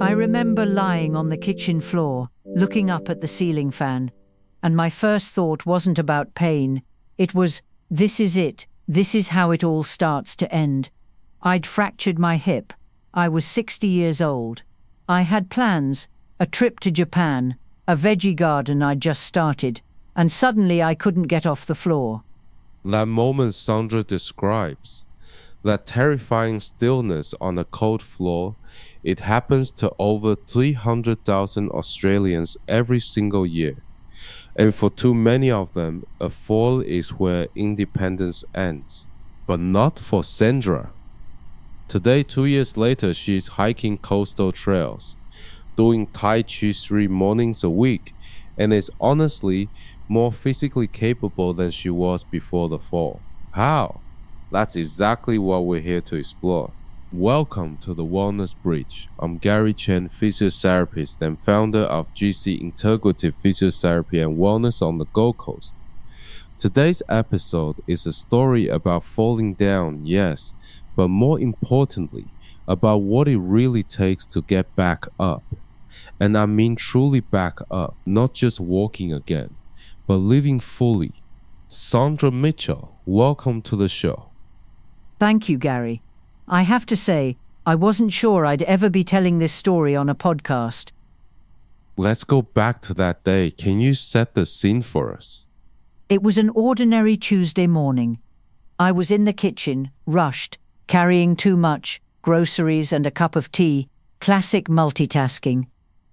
I remember lying on the kitchen floor, looking up at the ceiling fan, and my first thought wasn't about pain. It was, this is it. This is how it all starts to end. I'd fractured my hip. I was 60 years old. I had plans, a trip to Japan, a veggie garden I'd just started, and suddenly I couldn't get off the floor. That moment Sandra describes, that terrifying stillness on a cold floor, it happens to over 300,000 Australians every single year. And for too many of them, a fall is where independence ends. But not for Sandra. Today, 2 years later, she is hiking coastal trails, doing Tai Chi 3 mornings a week, and is honestly more physically capable than she was before the fall. How? That's exactly what we're here to explore. Welcome to the Wellness Bridge. I'm Gary Chen, physiotherapist and founder of GC Integrative Physiotherapy and Wellness on the Gold Coast. Today's episode is a story about falling down, yes, but more importantly, about what it really takes to get back up. And I mean truly back up, not just walking again, but living fully. Sandra Mitchell, welcome to the show. Thank you, Gary. I have to say, I wasn't sure I'd ever be telling this story on a podcast. Let's go back to that day. Can you set the scene for us? It was an ordinary Tuesday morning. I was in the kitchen, rushed, carrying too much, groceries and a cup of tea, classic multitasking.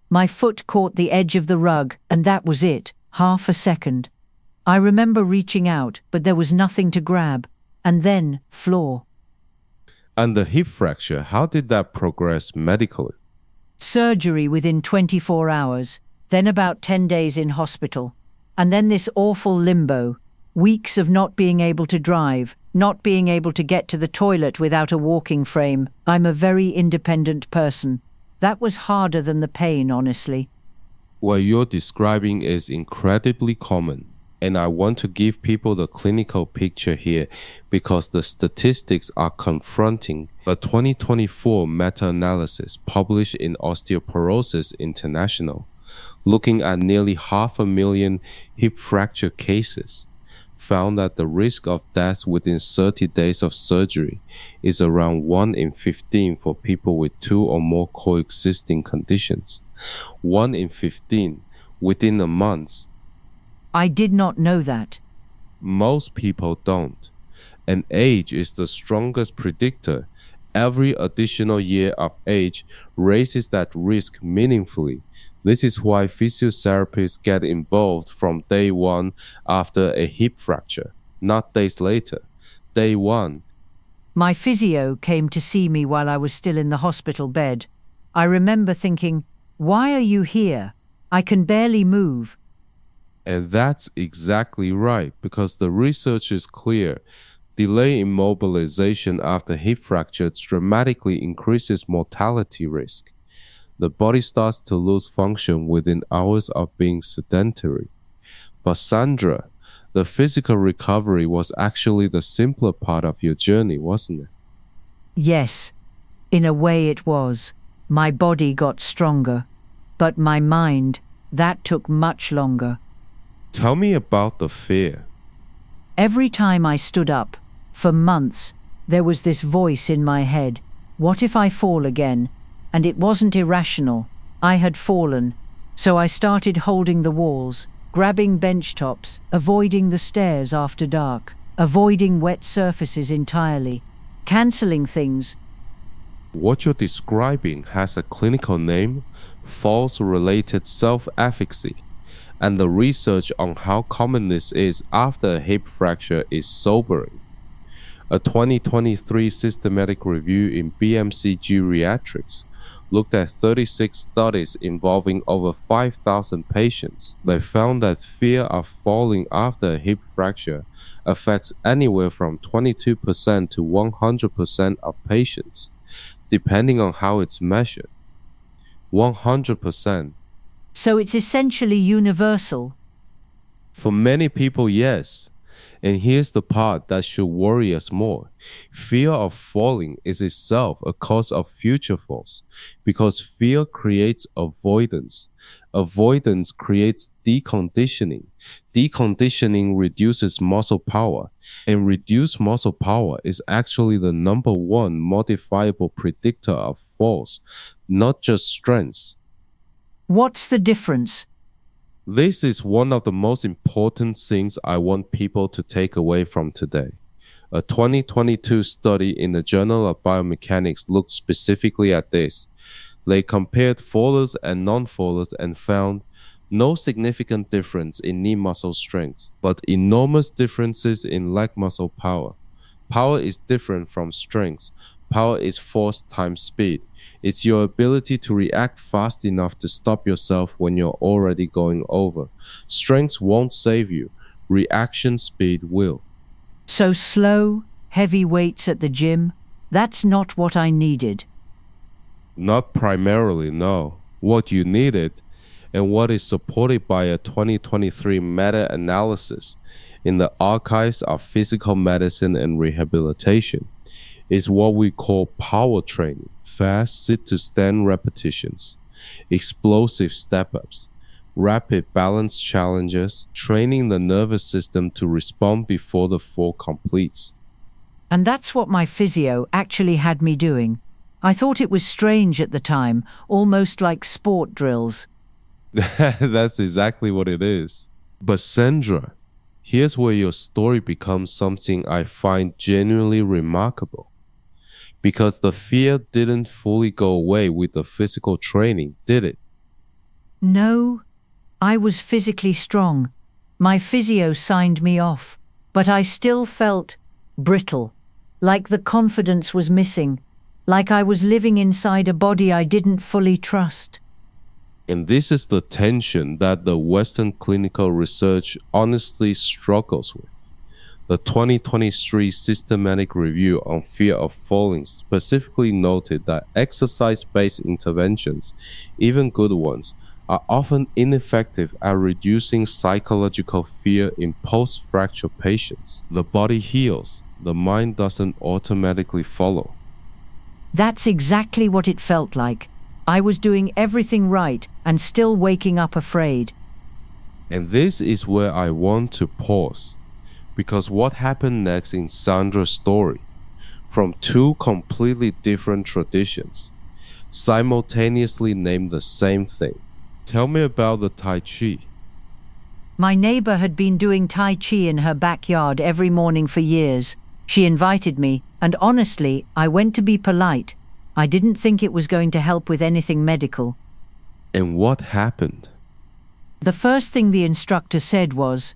My foot caught the edge of the rug, and that was it, half a second. I remember reaching out, but there was nothing to grab, and then floor. And the hip fracture, how did that progress medically? Surgery within 24 hours, then about 10 days in hospital, and then this awful limbo, weeks of not being able to drive, not being able to get to the toilet without a walking frame. I'm a very independent person. That was harder than the pain, honestly. What you're describing is incredibly common, and I want to give people the clinical picture here because the statistics are confronting. A 2024 meta-analysis published in Osteoporosis International, looking at nearly 500,000 hip fracture cases, found that the risk of death within 30 days of surgery is around 1 in 15 for people with 2 or more coexisting conditions. 1 in 15 within a month. I did not know that. Most people don't. And age is the strongest predictor. Every additional year of age raises that risk meaningfully. This is why physiotherapists get involved from day one after a hip fracture, not days later. Day one. My physio came to see me while I was still in the hospital bed. I remember thinking, why are you here? I can barely move. And that's exactly right, because the research is clear. Delay in mobilization after hip fracture dramatically increases mortality risk. The body starts to lose function within hours of being sedentary. But Sandra, the physical recovery was actually the simpler part of your journey, wasn't it? Yes, in a way it was. My body got stronger, but my mind, that took much longer. Tell me about the fear. Every time I stood up, for months, there was this voice in my head. What if I fall again? And it wasn't irrational. I had fallen. So I started holding the walls, grabbing bench tops, avoiding the stairs after dark, avoiding wet surfaces entirely, canceling things. What you're describing has a clinical name, falls-related self-efficacy. And the research on how common this is after a hip fracture is sobering. A 2023 systematic review in BMC Geriatrics looked at 36 studies involving over 5,000 patients. They found that fear of falling after a hip fracture affects anywhere from 22% to 100% of patients, depending on how it's measured. 100%. So it's essentially universal. For many people, yes. And here's the part that should worry us more. Fear of falling is itself a cause of future falls because fear creates avoidance. Avoidance creates deconditioning. Deconditioning reduces muscle power, and reduced muscle power is actually the number one modifiable predictor of falls, not just strengths. What's the difference? This is one of the most important things I want people to take away from today. A 2022 study in the Journal of Biomechanics looked specifically at this. They compared fallers and non-fallers and found no significant difference in knee muscle strength, but enormous differences in leg muscle power. Power is different from strength. Power is force times speed. It's your ability to react fast enough to stop yourself when you're already going over. Strength won't save you. Reaction speed will. So slow, heavy weights at the gym? That's not what I needed. Not primarily, no. What you needed, and what is supported by a 2023 meta-analysis in the Archives of Physical Medicine and Rehabilitation, is what we call power training, fast sit-to-stand repetitions, explosive step-ups, rapid balance challenges, training the nervous system to respond before the fall completes. And that's what my physio actually had me doing. I thought it was strange at the time, almost like sport drills. That's exactly what it is. But Sandra, here's where your story becomes something I find genuinely remarkable. Because the fear didn't fully go away with the physical training, did it? No, I was physically strong. My physio signed me off, but I still felt brittle, like the confidence was missing, like I was living inside a body I didn't fully trust. And this is the tension that the Western clinical research honestly struggles with. The 2023 Systematic Review on Fear of Falling specifically noted that exercise-based interventions, even good ones, are often ineffective at reducing psychological fear in post-fracture patients. The body heals, the mind doesn't automatically follow. That's exactly what it felt like. I was doing everything right and still waking up afraid. And this is where I want to pause. Because what happened next in Sandra's story, from two completely different traditions, simultaneously named the same thing. Tell me about the Tai Chi. My neighbor had been doing Tai Chi in her backyard every morning for years. She invited me, and honestly, I went to be polite. I didn't think it was going to help with anything medical. And what happened? The first thing the instructor said was,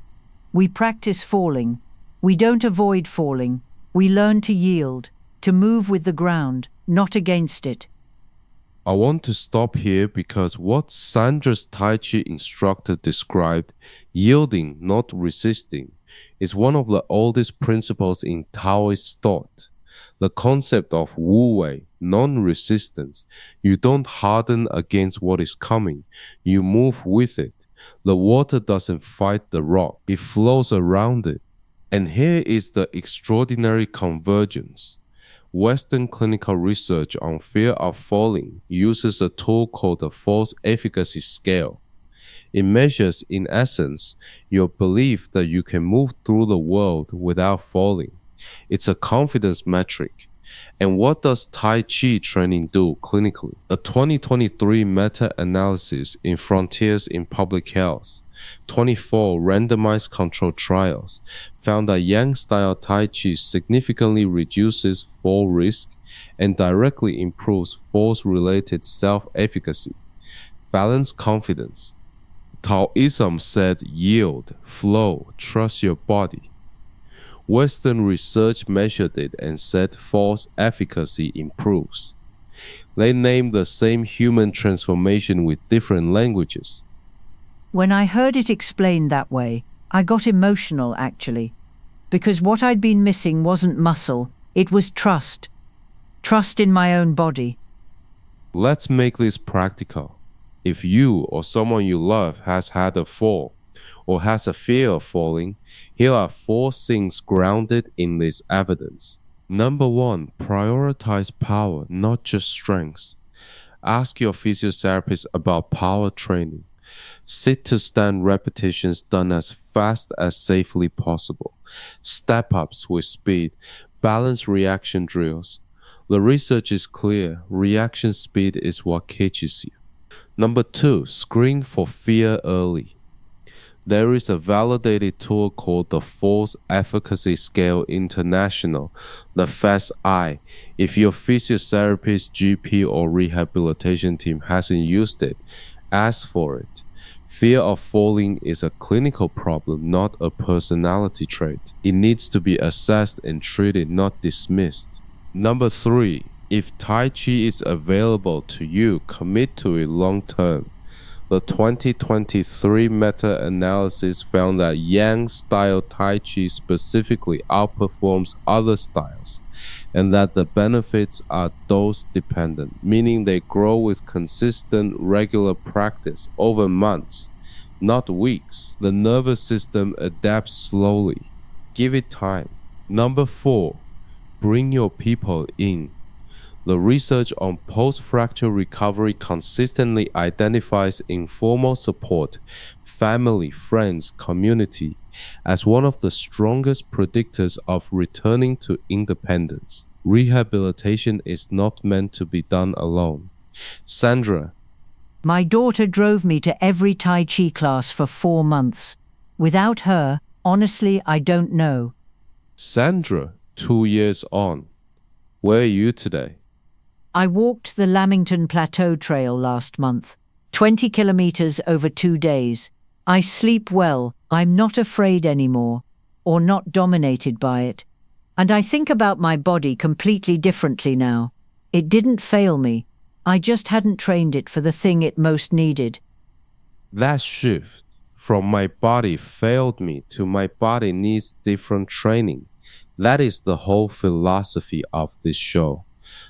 "We practice falling. We don't avoid falling. We learn to yield, to move with the ground, not against it." I want to stop here because what Sandra's Tai Chi instructor described, yielding, not resisting, is one of the oldest principles in Taoist thought. The concept of Wu Wei, non-resistance. You don't harden against what is coming. You move with it. The water doesn't fight the rock. It flows around it. And here is the extraordinary convergence. Western clinical research on fear of falling uses a tool called the Falls Efficacy Scale. It measures, in essence, your belief that you can move through the world without falling. It's a confidence metric. And what does Tai Chi training do clinically? A 2023 meta-analysis in Frontiers in Public Health, 24 randomized controlled trials, found that Yang-style Tai Chi significantly reduces fall risk and directly improves falls-related self-efficacy, balance confidence. Taoism said yield, flow, trust your body. Western research measured it and said falls efficacy improves. They named the same human transformation with different languages. When I heard it explained that way, I got emotional actually. Because what I'd been missing wasn't muscle, it was trust. Trust in my own body. Let's make this practical. If you or someone you love has had a fall, or has a fear of falling, here are 4 things grounded in this evidence. Number 1, prioritize power, not just strength. Ask your physiotherapist about power training. Sit to stand repetitions done as fast as safely possible. Step ups with speed. Balance reaction drills. The research is clear. Reaction speed is what catches you. Number 2, screen for fear early. There is a validated tool called the Force Efficacy Scale International, the FAST-I. If your physiotherapist, GP, or rehabilitation team hasn't used it, ask for it. Fear of falling is a clinical problem, not a personality trait. It needs to be assessed and treated, not dismissed. Number 3, if Tai Chi is available to you, commit to it long term. The 2023 meta-analysis found that Yang-style Tai Chi specifically outperforms other styles, and that the benefits are dose-dependent, meaning they grow with consistent, regular practice over months, not weeks. The nervous system adapts slowly. Give it time. Number 4, bring your people in. The research on post-fracture recovery consistently identifies informal support, family, friends, community, as one of the strongest predictors of returning to independence. Rehabilitation is not meant to be done alone. Sandra. My daughter drove me to every Tai Chi class for 4 months. Without her, honestly, I don't know. Sandra, 2 years on. Where are you today? I walked the Lamington Plateau Trail last month, 20 kilometers over 2 days. I sleep well, I'm not afraid anymore, or not dominated by it. And I think about my body completely differently now. It didn't fail me, I just hadn't trained it for the thing it most needed. That shift from my body failed me to my body needs different training. That is the whole philosophy of this show.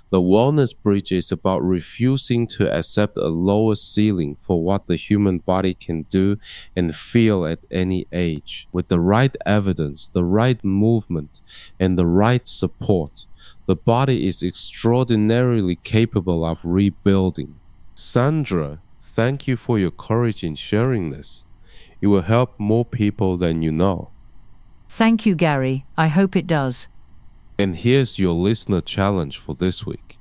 The Wellness Bridge is about refusing to accept a lower ceiling for what the human body can do and feel at any age. With the right evidence, the right movement, and the right support, the body is extraordinarily capable of rebuilding. Sandra, thank you for your courage in sharing this. It will help more people than you know. Thank you, Gary. I hope it does. And here's your listener challenge for this week.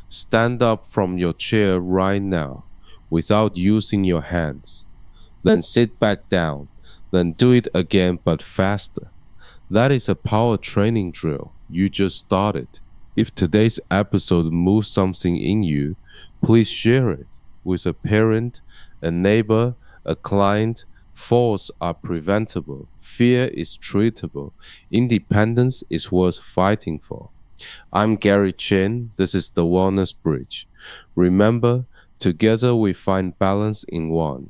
Stand up from your chair right now without using your hands. Then sit back down. Then do it again but faster. That is a power training drill you just started. If today's episode moves something in you, please share it with a parent, a neighbor, a client. Falls are preventable. Fear is treatable. Independence is worth fighting for. I'm Gary Chen. This is the Wellness Bridge. Remember, together we find balance in one.